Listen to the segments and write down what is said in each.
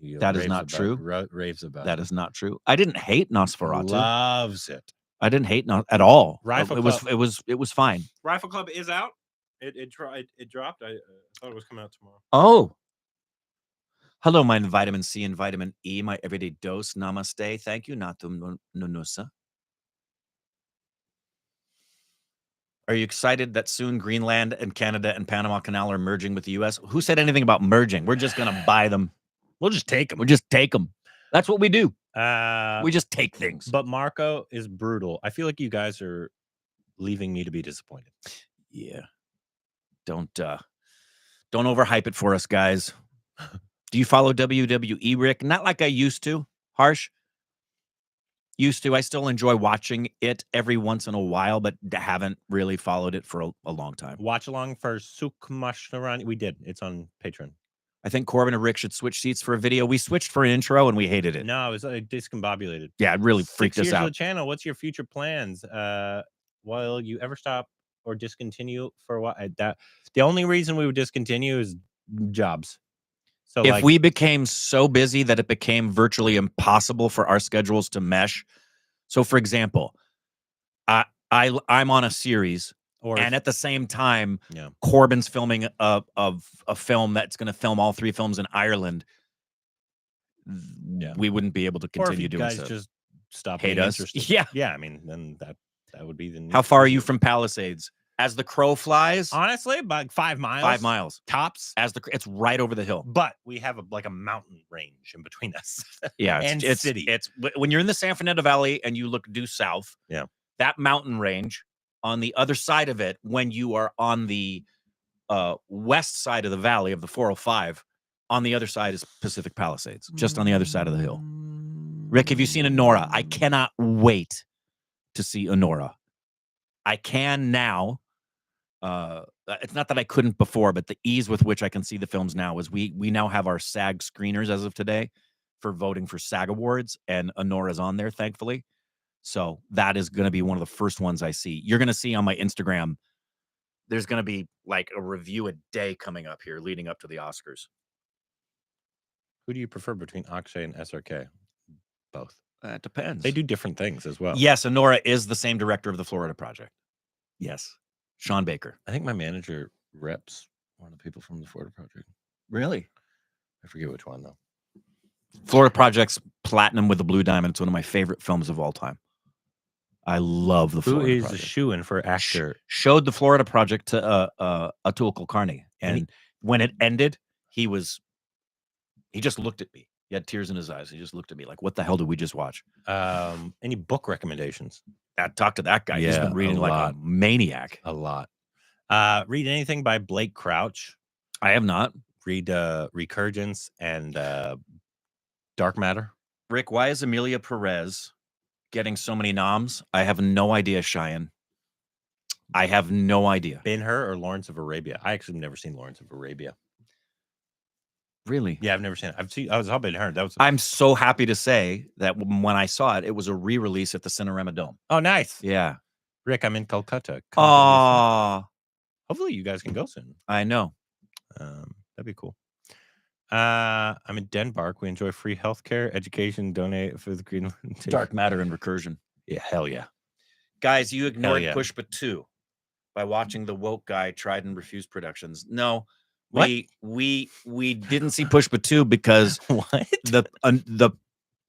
That is raves not about- true. Raves about That it. is not true. I didn't hate Nosferatu. Loves it. I didn't hate at all. Rifle It was fine. Rifle Club is out. It dropped. I thought it was coming out tomorrow. Oh. Hello, my vitamin C and vitamin E, my everyday dose. Namaste. Thank you. Natum Nunusa. Are you excited that soon Greenland and Canada and Panama Canal are merging with the U.S.? Who said anything about merging? We're just going to buy them. We'll just take them. We'll just take them. That's what we do. We just take things. But Marco is brutal. I feel like you guys are leaving me to be disappointed. Yeah. Don't overhype it for us, guys. Do you follow WWE, Rick? Not like I used to. Harsh. Used to. I still enjoy watching it every once in a while, but haven't really followed it for a long time. Watch along for Sukmasharani. We did. It's on Patreon. I think Corbin and Rick should switch seats for a video. We switched for an intro and we hated it. No, it was discombobulated. Yeah, it really freaked us Of the out. channel. What's your future plans? Will you ever stop or discontinue for what? The only reason we would discontinue is jobs. So if we became so busy that it became virtually impossible for our schedules to mesh. So, for example, I'm on a series, and at the same time, Corbin's filming a film that's going to film all 3 films in Ireland. We wouldn't be able to continue doing so. Guys just stop hate being us. interested. Yeah. I mean, then that would be the. How far are you from Palisades? As the crow flies, honestly, about 5 miles. 5 miles tops. It's right over the hill. But we have a mountain range in between us. Yeah, it's city. It's when you're in the San Fernando Valley and you look due south. Yeah, that mountain range on the other side of it, when you are on the west side of the valley of the 405, on the other side is Pacific Palisades, just on the other side of the hill. Rick, have you seen Honora? I cannot wait to see Honora. I can now. It's not that I couldn't before, but the ease with which I can see the films now is we now have our SAG screeners as of today for voting for SAG awards, and Honora's on there, thankfully. So that is going to be one of the first ones I see. You're going to see on my Instagram, there's going to be like a review a day coming up here leading up to the Oscars. Who do you prefer between Akshay and SRK? Both. That depends. They do different things as well. Yes, Honora is the same director of the Florida Project. Yes. Sean Baker. I think my manager reps one of the people from the Florida Project. Really? I forget which one, though. Florida Project's Platinum with the Blue Diamond. It's one of my favorite films of all time. I love the Florida Project. Who is a shoo-in for actor? Showed the Florida Project to Atul Kulkarni. And when it ended, he just looked at me. He had tears in his eyes. He just looked at me like, what the hell did we just watch? Any book recommendations? Talk to that guy. He's been reading like a maniac. A lot. Read anything by Blake Crouch. I have not. Read Recurgence and Dark Matter. Rick, why is Amelia Perez getting so many noms? I have no idea, Cheyenne. I have no idea. Ben-Hur or Lawrence of Arabia? I actually have never seen Lawrence of Arabia. Really? Yeah, I've never seen it. I was hoping to heard. I'm so happy to say that when I saw it, it was a re-release at the Cinerama Dome. Oh, nice. Yeah. Rick, I'm in Calcutta. Oh. Hopefully you guys can go soon. I know. That'd be cool. I'm in Denmark. We enjoy free healthcare, education, donate for the Greenland. Dark Matter and Recursion. Yeah, hell yeah. Guys, you ignored Pushpa 2 by watching the woke guy tried and refused productions. No. We didn't see Pushpa 2 because the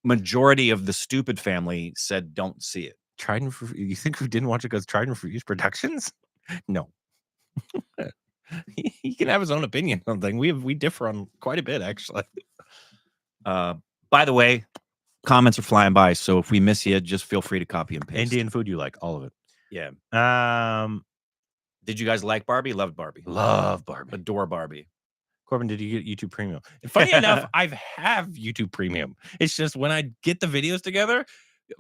majority of the stupid family said don't see it. Tried and you think we didn't watch it because Tried and Refused Productions? No. He can have his own opinion on something. We differ on quite a bit, actually. By the way, comments are flying by, so if we miss you, just feel free to copy and paste. Indian food you like, all of it. Yeah. Did you guys like Barbie? Loved Barbie. Love Barbie. Adore Barbie. Corbin, did you get YouTube Premium? Funny enough, I have YouTube Premium. It's just when I get the videos together,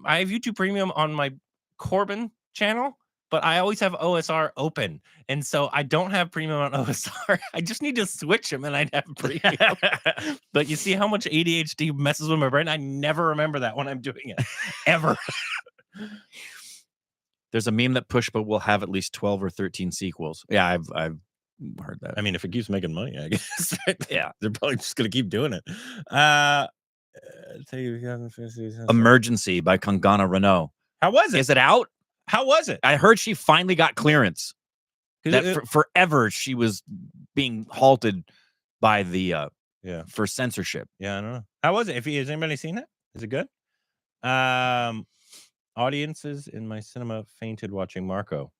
I have YouTube Premium on my Corbin channel, but I always have OSR open. And so I don't have Premium on OSR. I just need to switch them and I'd have Premium. But you see how much ADHD messes with my brain? I never remember that when I'm doing it. Ever. There's a meme that Pushpa will have at least 12 or 13 sequels. Yeah, I've heard that. I mean, if it keeps making money, I guess. Yeah. They're probably just gonna keep doing it. Emergency by Kangana Renault. How was it? Is it out? How was it? I heard she finally got clearance. That forever she was being halted by the for censorship. Yeah, I don't know. How was it? Has anybody seen it? Is it good? Audiences in my cinema fainted watching Marco.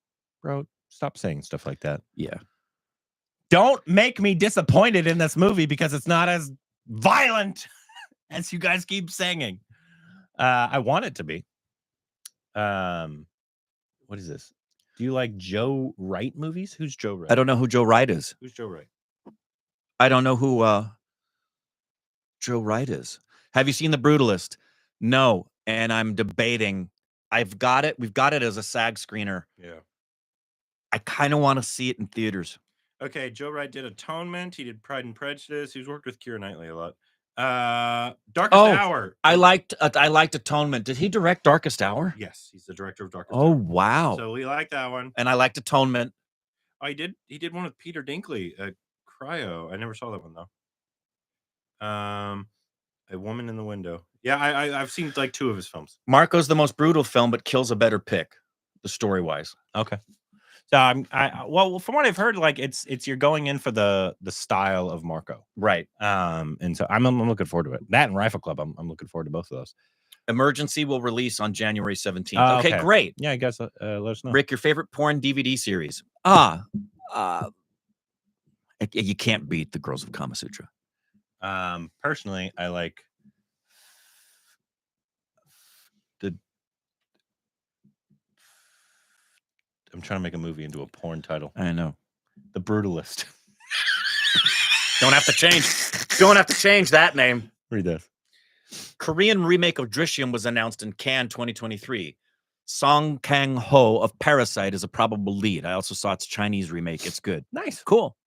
Bro, stop saying stuff like that. Yeah. Don't make me disappointed in this movie because it's not as violent as you guys keep saying. I want it to be. What is this? Do you like Joe Wright movies? Who's Joe Wright? I don't know who Joe Wright is. Who's Joe Wright? I don't know who Joe Wright is. Have you seen The Brutalist? No, and I'm debating. I've got it. We've got it as a SAG screener. Yeah. I kind of want to see it in theaters. Okay, Joe Wright did Atonement. He did Pride and Prejudice. He's worked with Keira Knightley a lot. Darkest Hour. I liked Atonement. Did he direct Darkest Hour? Yes, he's the director of Darkest Hour. Oh wow! So we like that one. And I liked Atonement. Oh, he did one with Peter Dinkley, Cryo. I never saw that one though. A Woman in the Window. Yeah, I've seen like 2 of his films. Marco's the most brutal film, but Kill's a better pick, the story wise. Okay. So well, from what I've heard, like it's you're going in for the style of Marco, right? And so I'm looking forward to it. That and Rifle Club, I'm looking forward to both of those. Emergency will release on January 17th. Okay, great. Yeah, I guess let us know. Rick, your favorite porn DVD series? You can't beat The Girls of Kama Sutra. Personally, I like I'm trying to make a movie into a porn title. I know. The Brutalist. Don't have to change that name. Read this. Korean remake of Drishyam was announced in Cannes 2023. Song Kang-ho of Parasite is a probable lead. I also saw its Chinese remake. It's good. Nice. Cool.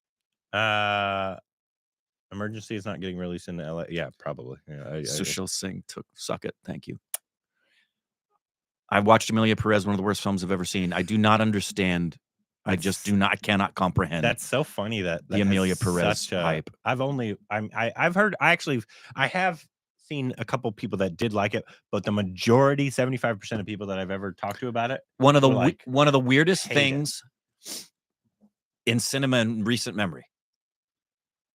Emergency is not getting released in LA. Yeah, probably. Yeah, Sushil Singh suck it. Thank you. I watched Emilia Perez, one of the worst films I've ever seen. I do not understand. I just do not. I cannot comprehend. That's so funny that the Emilia Perez hype. I've heard. I have seen a couple people that did like it, but the majority, 75% of people that I've ever talked to about it, one of the weirdest things in cinema in recent memory,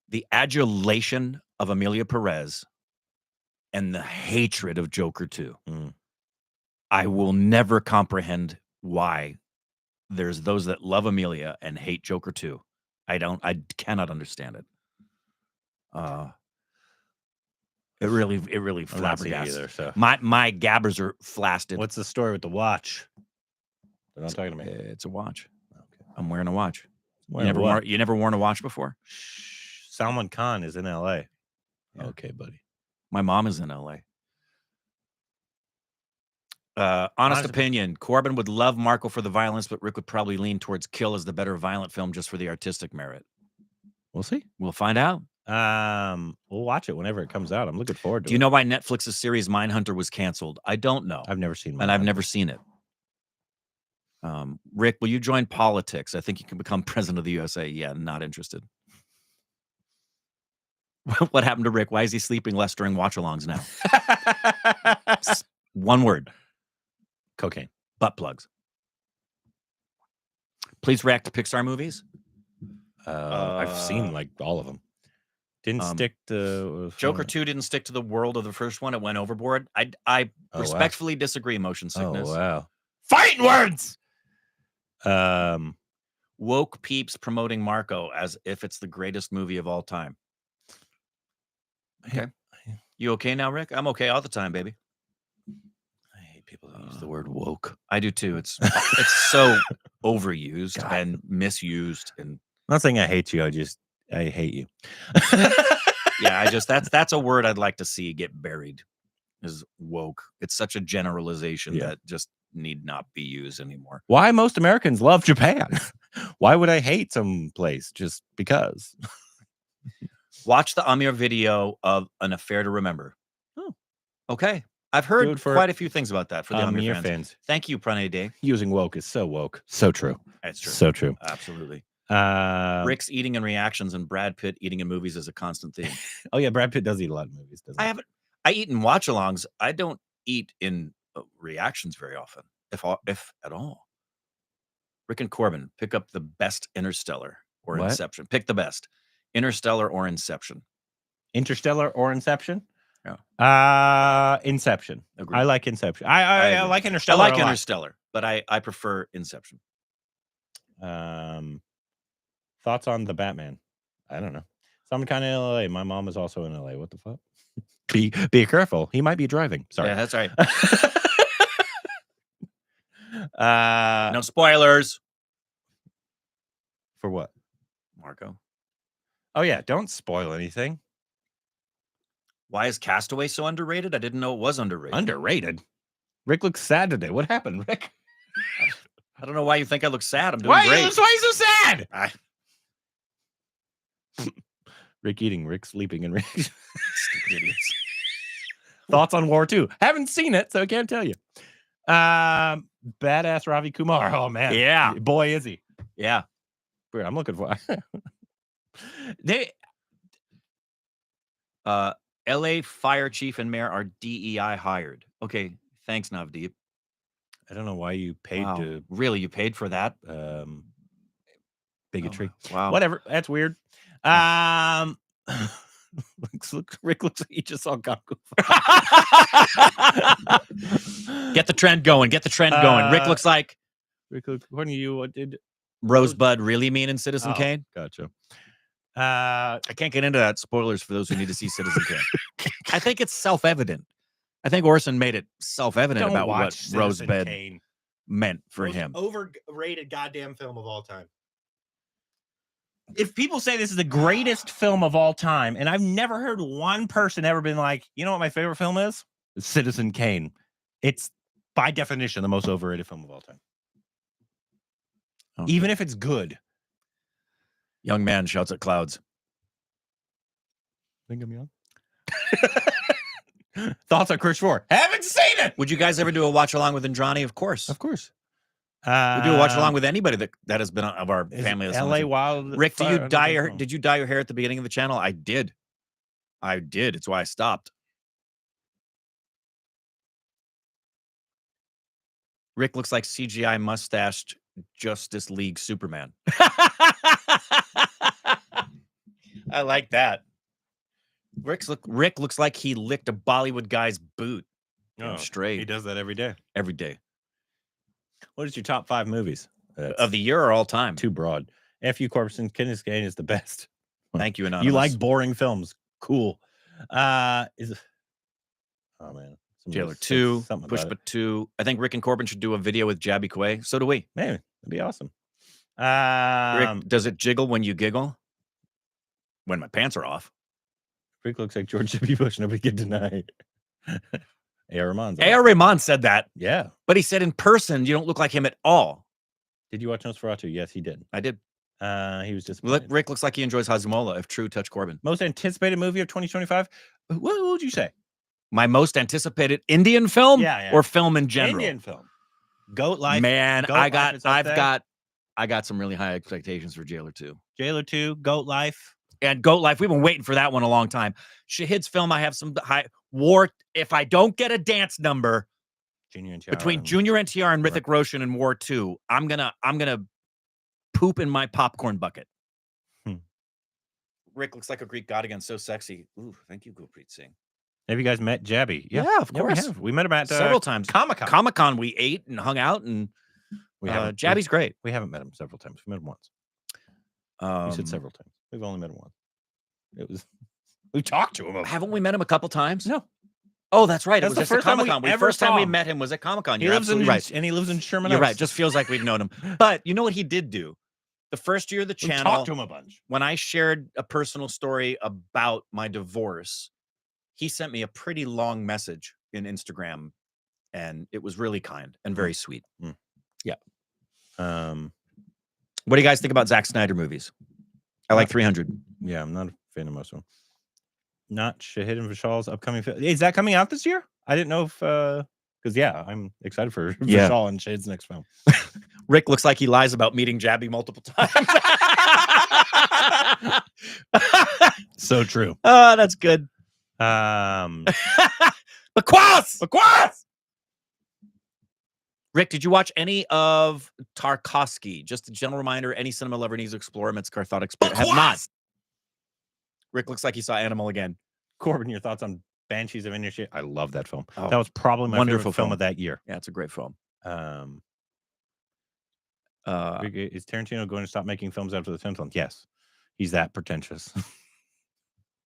the adulation of Emilia Perez and the hatred of Joker 2. I will never comprehend why there's those that love Emilia and hate Joker 2. I cannot understand it. It really flabbergasted either. So my gabbers are flaccid. What's the story with the watch? They're not talking to me. It's a watch. Okay. I'm wearing a watch. You You never worn a watch before? Salman Khan is in LA. Yeah. Okay, buddy. My mom is in LA. Honest opinion. Corbin would love Marco for the violence, but Rick would probably lean towards Kill as the better violent film just for the artistic merit. We'll see. We'll find out. We'll watch it whenever it comes out. I'm looking forward to it. Do you know why Netflix's series Mindhunter was canceled? I don't know. I've never seen Mindhunter. And I've never seen it. Rick, will you join politics? I think you can become president of the USA. Yeah, not interested. What happened to Rick? Why is he sleeping less during watch-alongs now? One word. Cocaine. Butt plugs. Please react to Pixar movies. I've seen like all of them. Didn't stick to Joker 2 didn't stick to the world of the first one. It went overboard. I respectfully disagree. Motion sickness. Oh wow. Fighting words. Woke peeps promoting Marco as if it's the greatest movie of all time. Okay. You okay now, Rick? I'm okay all the time, baby. I hate people that use the word woke. I do too. It's so overused and misused. And I'm not saying I hate you. I hate you. Yeah, that's a word I'd like to see get buried. Is woke. It's such a generalization that just need not be used anymore. Why most Americans love Japan? Why would I hate some place just because? Watch the Amir video of An Affair to Remember. Oh, okay. I've heard quite a few things about that for the Amir fans. Thank you, Pranay Day. Using woke is so woke. So true. That's true. So true. Absolutely. Rick's eating in reactions and Brad Pitt eating in movies is a constant theme. Oh yeah, Brad Pitt does eat a lot of movies. Doesn't he? I eat in watch-alongs. I don't eat in reactions very often, if at all. Rick and Corbin, pick up the best Interstellar or What? Inception. Pick the best. Interstellar or Inception. Interstellar or Inception? Yeah. Inception. Agreed. I like Inception. I agree. like Interstellar. I like Interstellar, but I prefer Inception. Thoughts on the Batman? I don't know. Some kind of LA. My mom is also in LA. What the fuck? Be careful. He might be driving. Sorry. Yeah, that's right. No No spoilers. For what? Marco. Oh yeah, don't spoil anything. Why is Castaway so underrated? I didn't know it was underrated. Underrated? Rick looks sad today. What happened, Rick? I don't know why you think I look sad. I'm doing great. Why are you so sad? Rick eating, Rick sleeping, and Rick. Stupid idiots. Thoughts on War 2? Haven't seen it, so I can't tell you. Badass Ravi Kumar. Oh man, Yeah. boy is he. Yeah. Weird, I'm looking for. LA fire chief and mayor are DEI hired. Okay, thanks, Navdeep. I don't know why you paid Wow. to Really, you paid for that? bigotry. Wow. Whatever. That's weird. Rick looks like he just saw Gaku. Get the trend going. Get the trend going. Rick looks like According to you, what did Rosebud really mean in Citizen Kane? Gotcha. I can't get into that. Spoilers for those who need to see Citizen Kane. I think it's self-evident. I think Orson made it self-evident about what Rosebud meant for him. Overrated goddamn film of all time. If people say this is the greatest film of all time, and I've never heard one person ever been like, you know what my favorite film is? It's Citizen Kane. It's by definition the most overrated film of all time. Okay. Even if it's good. Young man shouts at clouds. Think I'm young? Thoughts on Chris 4? Haven't seen it. Would you guys ever do a watch along with Andrani? Of course. Of course. We do a watch along with anybody that has been of our family. LA Wild. Rick, did you dye your hair at the beginning of the channel? I did. It's why I stopped. Rick looks like CGI mustached Justice League Superman. I like that. Rick looks like he licked a Bollywood guy's boot. Straight. He does that every day. Every day. What is your top 5 movies? Of the year or all time? Too broad. F.U. Corbin Personal Youtube is the best. Thank you, Anonymous. You like boring films. Cool. Oh, man. Jailer 2, Pushpa 2. I think Rick and Corbin should do a video with Jabby Quay. So do we. Man, that'd be awesome. Rick, does it jiggle when you giggle? When my pants are off. Rick looks like George W. Bush. Nobody can deny it. A.R. Rahman said that. Yeah. But he said in person, you don't look like him at all. Did you watch Nosferatu? Yes, he did. I did. He was just. Rick looks like he enjoys Hazumola. If true, touch Corbin. Most anticipated movie of 2025? What would you say? My most anticipated Indian film? Yeah. Or film in general? Indian film. Goat Life. Man, I got some really high expectations for Jailer 2. Jailer 2, Goat Life. And Goat Life, we've been waiting for that one a long time. Shahid's film, I have some high war. If I don't get a dance number between Junior NTR and Hrithik Roshan in War 2, I'm gonna poop in my popcorn bucket. Rick looks like a Greek god again, so sexy. Ooh, thank you, Gurpreet Singh. Have you guys met Jabby? Yeah, of course. We met him at several times. Comic-Con. Comic-Con, we ate and hung out, and Jabby's great. We haven't met him several times. We met him once. You said several times. We've only met him once. We talked to him. Haven't we met him a couple times? No. Oh, that's right. That's it was the just first time Comic-Con. The first time we met him was at Comic-Con. You're absolutely right. And he lives in Sherman Oaks. You're right. Just feels like we've known him. But you know what he did do? The first year of the channel, talked to him a bunch. When I shared a personal story about my divorce, he sent me a pretty long message in Instagram, and it was really kind and very sweet. Yeah. What do you guys think about Zack Snyder movies? I like 300. Yeah, I'm not a fan of most of them. Not Shahid and Vishal's upcoming film. Is that coming out this year? I didn't know if because I'm excited for Vishal and Shahid's next film. Rick looks like he lies about meeting Jabby multiple times. So true. Oh, that's good. Bakwas. Rick, did you watch any of Tarkovsky? Just a general reminder, any cinema lover needs to explore its cathartic spirit. Have not. Rick looks like he saw Animal again. Corbin, your thoughts on Banshees of Inisherin? I love that film. Oh, that was probably my wonderful favorite film of that year. Yeah, it's a great film. Is Tarantino going to stop making films after the 10th one? Yes. He's that pretentious.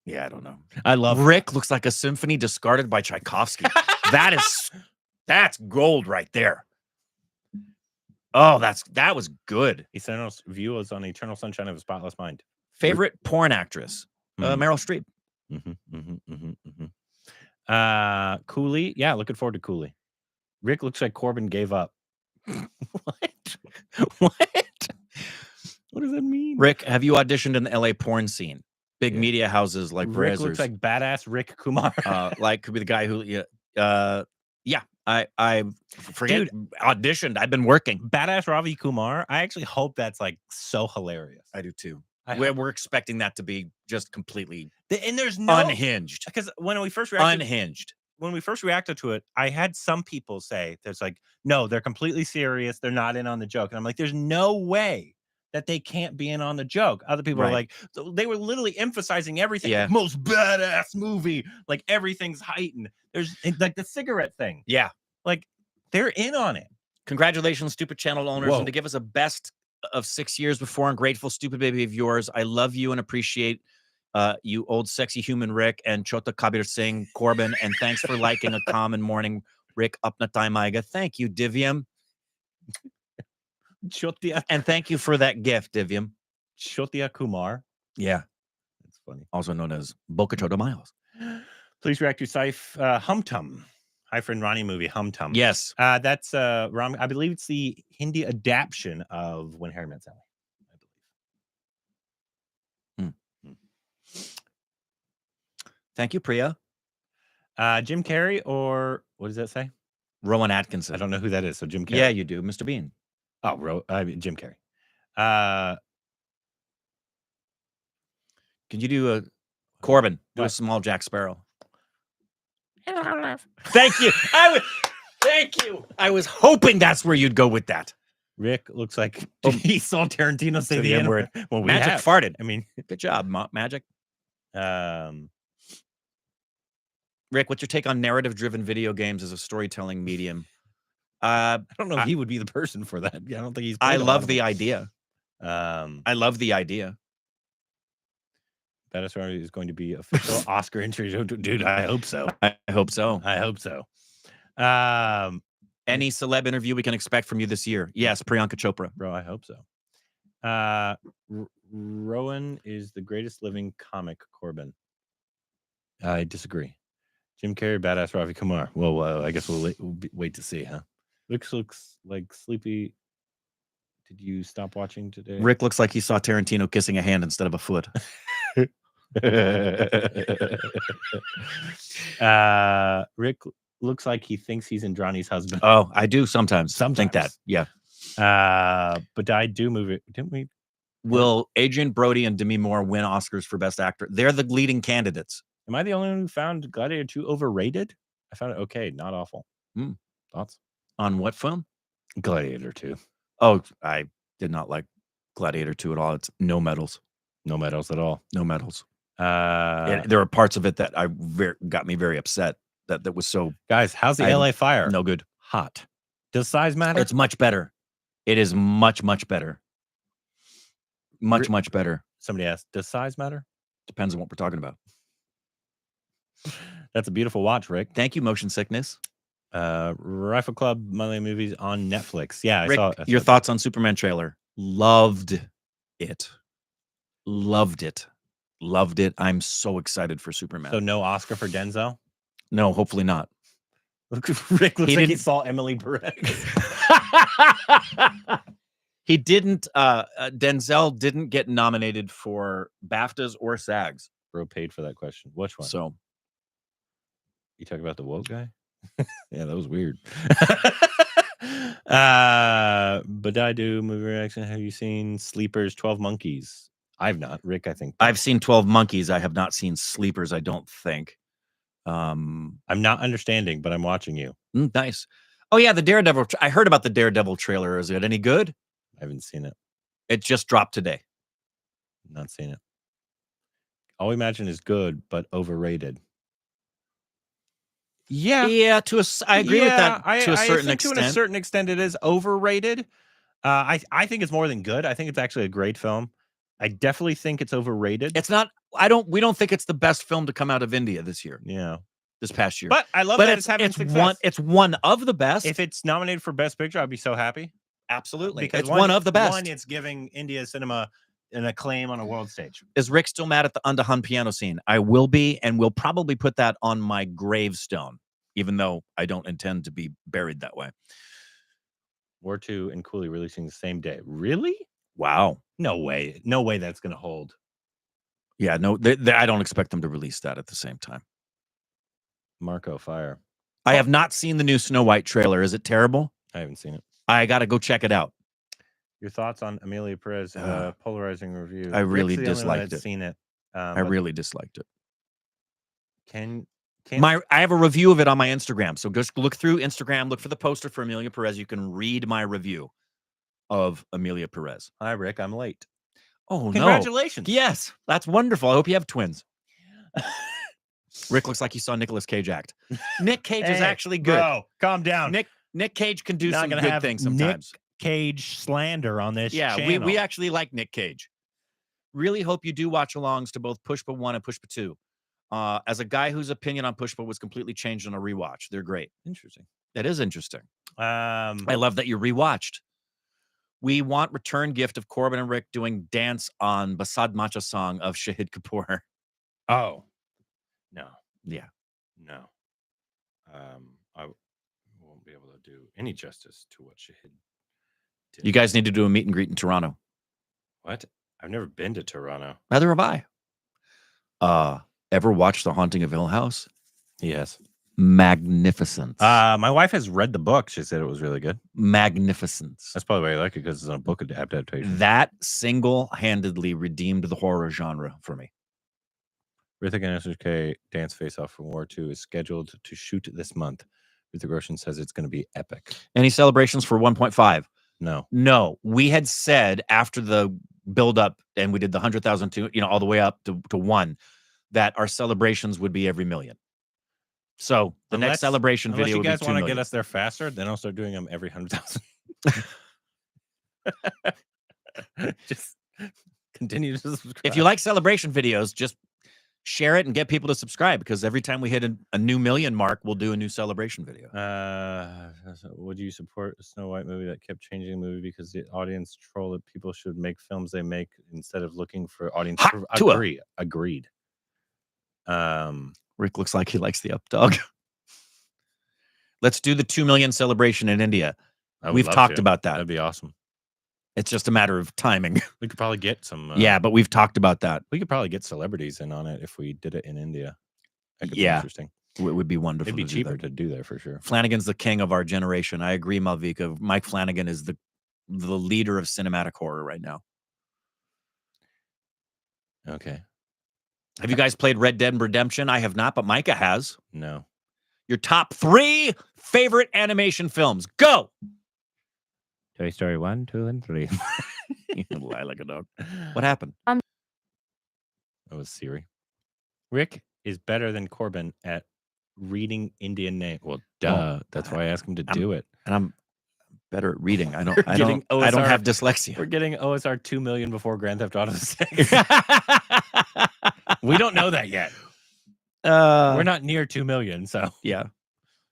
Yeah, I don't know. I love Rick looks like a symphony discarded by Tchaikovsky. That's gold right there. Oh, that was good. Eternal's view was on Eternal Sunshine of a Spotless Mind. Favorite porn actress? Meryl Streep. Cooley. Yeah, looking forward to Cooley. Rick looks like Corbin gave up. What? What does that mean? Rick, have you auditioned in the LA porn scene? Big media houses like Rick Brazzers. looks like badass Rick Kumar. Like could be the guy who I forget. Dude, auditioned. I've been working. Badass Ravi Kumar. I actually hope that's like so hilarious. I do too. We're expecting that to be just completely and there's no unhinged. Because when we first reacted to it, I had some people say there's like, no, they're completely serious. They're not in on the joke. And I'm like, there's no way that they can't be in on the joke. Other people are like, they were literally emphasizing everything. Yeah. Like, most badass movie. Like everything's heightened. There's like the cigarette thing. Yeah. Like they're in on it. Congratulations, Stupid channel owners. And to give us a best of 6 years before, and grateful Stupid baby of yours. I love you and appreciate you, old sexy human Rick and Chota Kabir Singh Corbin. And thanks for liking a common morning, Rick Upnatai Maiga. Thank you, Divyam. Chotia. And thank you for that gift, Divyam. Chotia Kumar. Yeah. That's funny. Also known as Boca Chota Miles. Please react to Saif Hum Tum. Hi Friend Ronnie movie, Hum Tum. Yes. That's I believe it's the Hindi adaptation of When Harry Met Sally. I believe. Thank you, Priya. Jim Carrey, or what does that say? Rowan Atkinson. I don't know who that is. So Jim Carrey. Yeah, you do. Mr. Bean. Oh, Jim Carrey. Can you do a Corbin? Do a small Jack Sparrow. Thank you. Thank you. I was hoping that's where you'd go with that. Rick looks like he saw Tarantino say the N word. Well, Magic farted. I mean, good job, Magic. Rick, what's your take on narrative-driven video games as a storytelling medium? I don't know if he would be the person for that. I don't think he's. I love the idea. I love the idea. That is going to be official Oscar entry. Dude, I hope so. I hope so. I hope so. Any celeb interview we can expect from you this year? Yes, Priyanka Chopra. Bro, I hope so. Rowan is the greatest living comic, Corbin. I disagree. Jim Carrey, badass Ravi Kumar. Well, I guess we'll wait to see, huh? Rick looks like sleepy. Did you stop watching today? Rick looks like he saw Tarantino kissing a hand instead of a foot. Rick looks like he thinks he's Indrani's husband. Oh, I do sometimes think that. Yeah. But I do move it. Didn't we? Will Adrian Brody and Demi Moore win Oscars for Best Actor? They're the leading candidates. Am I the only one who found Gladiator 2 overrated? I found it okay, not awful. Thoughts? On what film? Gladiator 2. Oh, I did not like Gladiator 2 at all. It's no medals. No medals at all. No medals. There are parts of it that got me very upset. That was so. Guys, how's the LA fire? No good. Hot. Does size matter? It's much better. It is much, much better. Much better. Somebody asked, does size matter? Depends on what we're talking about. That's a beautiful watch, Rick. Thank you, Motion Sickness. Rifle Club Monthly Movies on Netflix. Yeah, Rick, I saw your thoughts on Superman trailer. Loved it. Loved it. Loved it. I'm so excited for Superman. So no Oscar for Denzel? No, hopefully not. Rick looks like he saw Emily Perez. He didn't. Denzel didn't get nominated for BAFTAs or SAGs. Bro paid for that question. Which one? So you talking about the woke guy? Yeah, that was weird. But I do movie reaction. Have you seen Sleepers 12 Monkeys? I've not. Rick, I think. I've seen 12 Monkeys. I have not seen Sleepers, I don't think. I'm not understanding, but I'm watching you. Nice. Oh, yeah, the Daredevil. I heard about the Daredevil trailer. Is it any good? I haven't seen it. It just dropped today. Not seen it. I'll imagine is good, but overrated. Yeah, I agree with that to a certain extent. To a certain extent, it is overrated. I think it's more than good. I think it's actually a great film. I definitely think it's overrated. It's not. We don't think it's the best film to come out of India this year. Yeah, this past year. But I love that it's having success. It's one of the best. If it's nominated for Best Picture, I'd be so happy. Absolutely, because it's one of the best. One, it's giving India cinema an acclaim on a world stage. Is Rick still mad at the Undahan piano scene? I will be, and we'll probably put that on my gravestone, even though I don't intend to be buried that way. War 2 and Cooley releasing the same day. Really? Wow. No way. No way that's going to hold. Yeah, no, I don't expect them to release that at the same time. Marco, fire. I have not seen the new Snow White trailer. Is it terrible? I haven't seen it. I got to go check it out. Your thoughts on Amelia Perez polarizing review? I really disliked it. Seen it. I really disliked it. I have a review of it on my Instagram. So just look through Instagram, look for the poster for Amelia Perez. You can read my review of Amelia Perez. Hi, Rick. I'm late. Oh, congratulations. No. Yes, that's wonderful. I hope you have twins. Rick looks like he saw Nicolas Cage act. Nick Cage is actually good. Bro, calm down. Nick Cage can do some good things sometimes. Nick Cage slander on this channel. We actually like Nick Cage. Really hope you do watch alongs to both Pushpa 1 and Pushpa 2. As a guy whose opinion on Pushpa was completely changed on a rewatch, they're great. Interesting. That is interesting. I love that you rewatched. We want return gift of Corbin and Rick doing dance on Basad Macha song of Shahid Kapoor. Oh, no. Yeah. No. I won't be able to do any justice to what Shahid did. You guys need to do a meet and greet in Toronto. What? I've never been to Toronto. Neither have I. Ever watched The Haunting of Hill House? Yes. Magnificent. My wife has read the book. She said it was really good. Magnificent. That's probably why I like it, because it's a book adaptation. That single-handedly redeemed the horror genre for me. Hrithik and SHK Dance Face Off from War 2 is scheduled to shoot this month. Hrithik Roshan says it's going to be epic. Any celebrations for 1.5? No. We had said after the build-up, and we did the 100,000 to, all the way up to 1, that our celebrations would be every million. So the next celebration video would be 2 million. Unless you guys want to get us there faster, then I'll start doing them every 100,000. Just continue to subscribe. If you like celebration videos, just share it and get people to subscribe, because every time we hit a new million mark, we'll do a new celebration video. Would you support a Snow White movie that kept changing the movie because the audience troll it? People should make films they make instead of looking for audience. Agreed. Rick looks like he likes the up dog. Let's do the 2 million celebration in India. We've talked about that. That'd be awesome. It's just a matter of timing. We could probably get some. Yeah, but we've talked about that. We could probably get celebrities in on it if we did it in India. That could be interesting. It would be wonderful. It'd be cheaper to do there for sure. Flanagan's the king of our generation. I agree, Malvika. Mike Flanagan is the leader of cinematic horror right now. Okay. Have you guys played Red Dead Redemption? I have not, but Micah has. No. Your top 3 favorite animation films. Go! Toy Story 1, 2, and 3. You lie like a dog. What happened? That was Siri. Rick is better than Corbin at reading Indian name. Well, duh. That's why I asked him to do it. And I'm better at reading. I don't have dyslexia. We're getting OSR 2 million before Grand Theft Auto 6. We don't know that yet. We're not near 2 million, so yeah.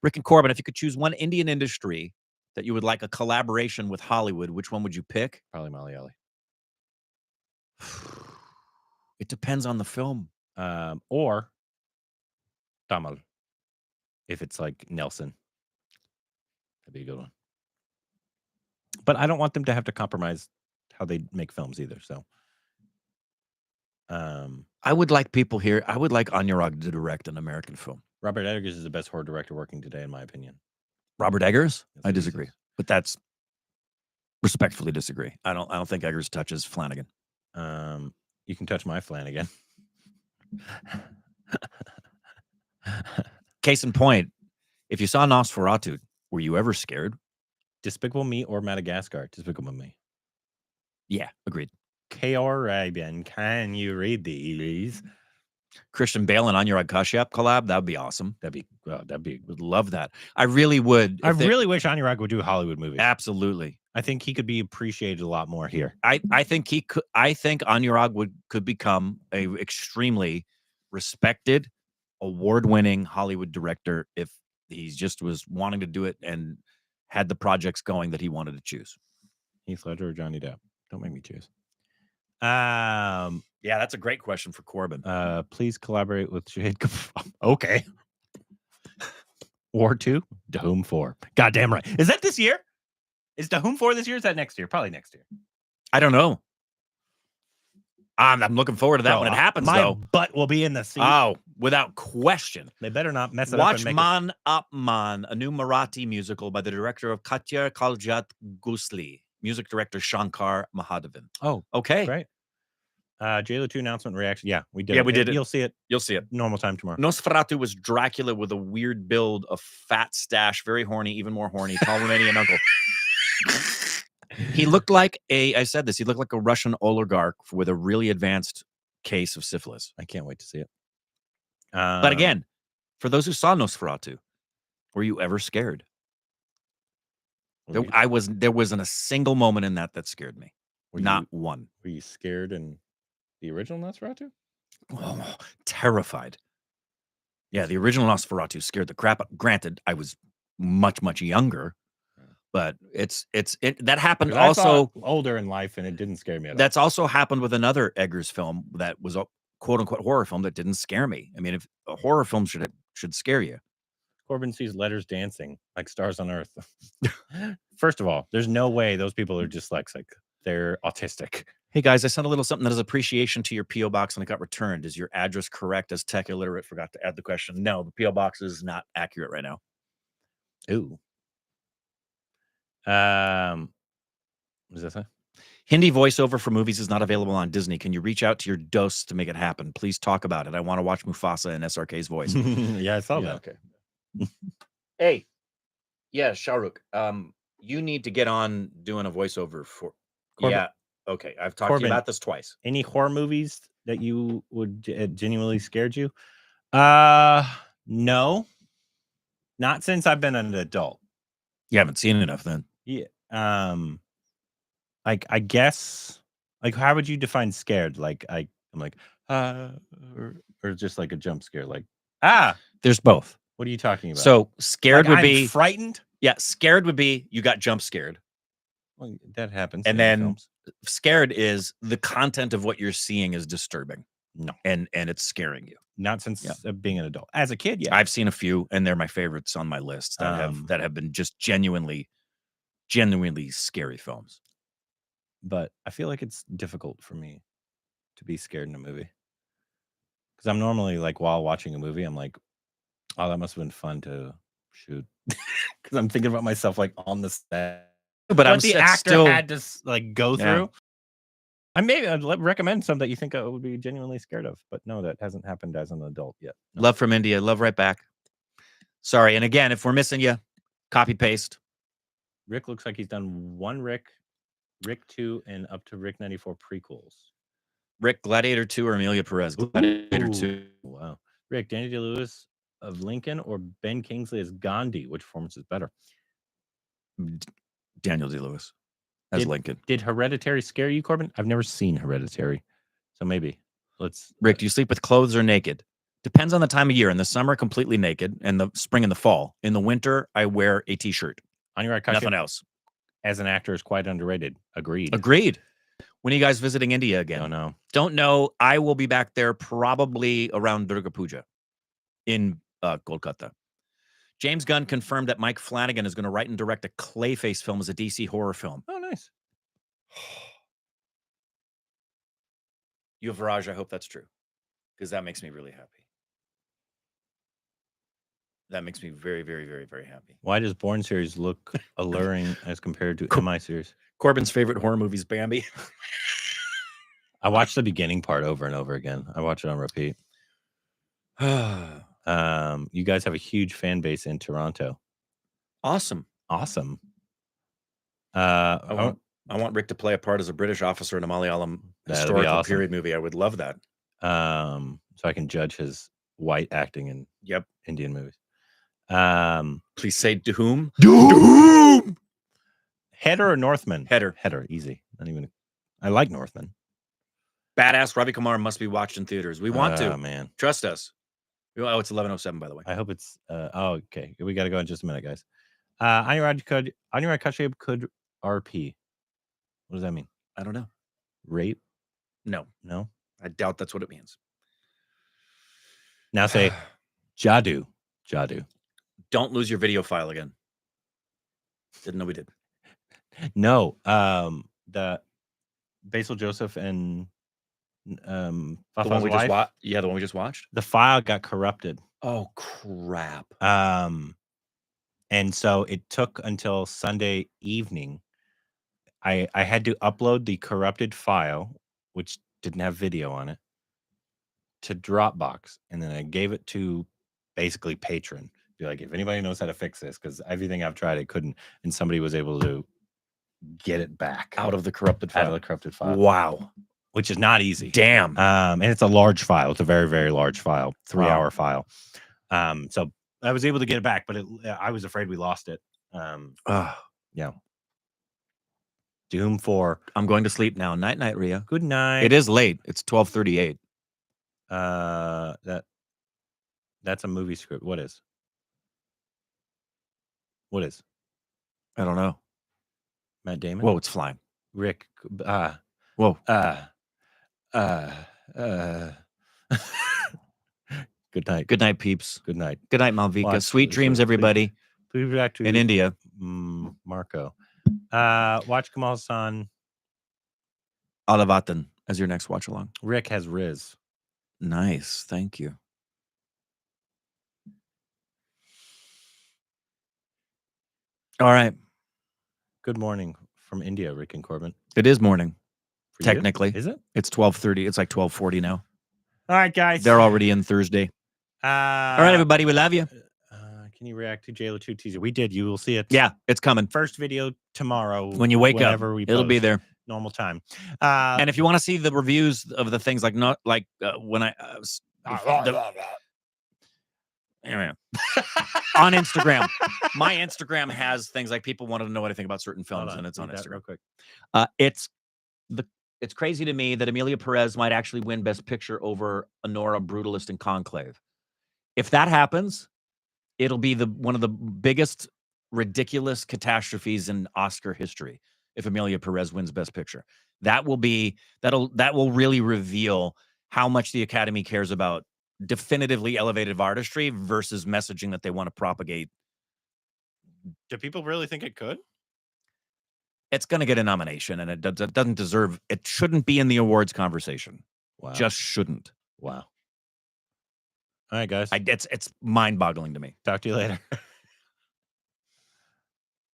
Rick and Corbin, if you could choose one Indian industry that you would like a collaboration with Hollywood, which one would you pick? Probably Malayali. It depends on the film. Or Tamil. If it's like Nelson. That'd be a good one. But I don't want them to have to compromise how they make films either, so. I would like people here. I would like Anurag to direct an American film. Robert Eggers is the best horror director working today, in my opinion. Robert Eggers? I disagree. But that's Respectfully disagree. I don't think Eggers touches Flanagan. You can touch my Flanagan. Case in point, if you saw Nosferatu, were you ever scared? Despicable Me or Madagascar? Despicable Me. Yeah, agreed. Korbin, can you read these? Christian Bale and Anurag Kashyap collab, that would be awesome. Would love that. I really would. I really wish Anurag would do a Hollywood movie. Absolutely. I think he could be appreciated a lot more here. I think he could. I think Anurag could become a extremely respected, award-winning Hollywood director if he just was wanting to do it and had the projects going that he wanted to choose. Heath Ledger or Johnny Depp? Don't make me choose. Yeah, that's a great question for Corbin. Please collaborate with Shahid Kapoor. Okay. War 2, Doom 4. Goddamn right. Is that this year? Is Doom 4 this year? Or is that next year? Probably next year. I don't know. I'm looking forward to that when it happens, my though. butt will be in the seat. Oh, without question. They better not mess it Watch up. Man Up Man, a new Marathi musical by the director of Katya Kaljat Gusli, music director Shankar Mahadevan. Oh, okay. Great. JLo 2 announcement reaction. Yeah, we did. Yeah, we did it. You'll see it. You'll see it. Normal time tomorrow. Nosferatu was Dracula with a weird build, a fat stash, very horny, even more horny, tall Romanian uncle. He looked like I said this, he looked like a Russian oligarch with a really advanced case of syphilis. I can't wait to see it. But again, for those who saw Nosferatu, were you ever scared? There wasn't a single moment in that scared me. Not one. Were you scared in the original Nosferatu? Oh, terrified. Yeah, the original Nosferatu scared the crap out. Granted, I was much, much younger, but that happened also older in life, and it didn't scare me at all. That's also happened with another Eggers film that was a quote unquote horror film that didn't scare me. I mean, if a horror film should scare you. Corbin sees letters dancing like stars on Earth. First of all, there's no way those people are dyslexic. They're autistic. Hey guys, I sent a little something that is appreciation to your P.O. box and it got returned. Is your address correct? As tech illiterate forgot to add the question. No, the P.O. box is not accurate right now. Ooh. What does that say? Hindi voiceover for movies is not available on Disney. Can you reach out to your DOS to make it happen? Please talk about it. I want to watch Mufasa in SRK's voice. Yeah, I saw that. Okay. Hey, yeah, Shahrukh. You need to get on doing a voiceover for. Corbin. Yeah. Okay. I've talked to you about this twice. Any horror movies that you would genuinely scared you? No. Not since I've been an adult. You haven't seen enough then. Yeah. Like I guess, like how would you define scared? Like I'm like or just like a jump scare, like There's both. What are you talking about? So scared like would be frightened. Yeah, scared would be you got jump scared. Well, that happens. And then films. Scared is the content of what you're seeing is disturbing. No, and it's scaring you. Not since being an adult. As a kid, yeah, I've seen a few, and they're my favorites on my list that have been just genuinely scary films. But I feel like it's difficult for me to be scared in a movie because I'm normally like while watching a movie, I'm like, oh, that must have been fun to shoot because I'm thinking about myself like on the set. But the actor had to like go through. I'd recommend some that you think I would be genuinely scared of, but no, that hasn't happened as an adult yet. No. Love from India, love right back. Sorry, and again, if we're missing you, copy paste. Rick looks like he's done one Rick 2, and up to Rick 94 prequels. Rick, Gladiator 2 or Amelia Perez? Gladiator 2. Wow. Rick, Danny Day-Lewis of Lincoln or Ben Kingsley as Gandhi? Which performance is better? Daniel Day-Lewis as Lincoln. Did Hereditary scare you, Corbin? I've never seen Hereditary, so maybe let's. Rick, do you sleep with clothes or naked? Depends on the time of year. In the summer, completely naked. In the spring and the fall. In the winter, I wear a t-shirt. Nothing else. As an actor is quite underrated. Agreed. When are you guys visiting India again? Don't know. I will be back there probably around Durga Puja in Kolkata. James Gunn confirmed that Mike Flanagan is going to write and direct a Clayface film as a DC horror film. Oh, nice. Yuvraj, I hope that's true because that makes me really happy. That makes me very, very, very, very happy. Why does Bourne series look alluring as compared to MI series? Corbin's favorite horror movie is Bambi. I watched the beginning part over and over again. I watch it on repeat. You guys have a huge fan base in Toronto. Awesome. Awesome. I want Rick to play a part as a British officer in a Malayalam historical period movie. I would love that. So I can judge his white acting in Indian movies. Please say Doom. Doom. Header or Northman? Header. Easy. Not even. I like Northman. Badass Ravi Kumar must be watched in theaters. We want to. Man. Trust us. Oh, it's 11:07, by the way. I hope it's. Okay. We got to go in just a minute, guys. Anurag Kashyap could RP. What does that mean? I don't know. Rape? No. I doubt that's what it means. Now say Jadu. Don't lose your video file again. Didn't know we did. No. The Basil Joseph and the one we just watched. Yeah, the one we just watched. The file got corrupted. Oh crap. And so it took until Sunday evening. I had to upload the corrupted file, which didn't have video on it, to Dropbox, and then I gave it to basically Patron. Be like, if anybody knows how to fix this, because everything I've tried, I couldn't, and somebody was able to get it back out of the corrupted file. Wow, which is not easy. Damn. And it's a large file. It's a very, very large file, 3-hour file. So I was able to get it back, but I was afraid we lost it. Yeah. Doom 4. I'm going to sleep now. Night, Ria. Good night. It is late. It's 12:38. That's a movie script. What is? I don't know. Matt Damon. Whoa, it's flying. Rick. Whoa. Good night. Good night, peeps. Good night. Good night, Malvika. Sweet dreams, everybody. Please be back to in India. Marco. Watch Kamal Hassan. Alavatan as your next watch along. Rick has Riz. Nice. Thank you. All right. Good morning from India, Rick and Corbin. It is morning. For technically. You? Is it? It's 12:30. It's like 12:40 now. All right, guys. They're already in Thursday. All right, everybody. We love you. Can you react to JLo2 teaser? We did. You will see it. Yeah, it's coming. First video tomorrow. When you wake up, it'll be there. Normal time. And if you want to see the reviews of the things when I on Instagram, my Instagram has things like people wanted to know what I think about certain films, and it's on Instagram. Real quick. It's crazy to me that Emilia Perez might actually win Best Picture over Honora Brutalist in Conclave. If that happens, it'll be one of the biggest ridiculous catastrophes in Oscar history. If Emilia Perez wins Best Picture, that will really reveal how much the Academy cares about definitively elevated artistry versus messaging that they want to propagate. Do people really think it could? It's going to get a nomination, and it doesn't deserve. It shouldn't be in the awards conversation. Wow. Just shouldn't. Wow. All right, guys. It's mind-boggling to me. Talk to you later.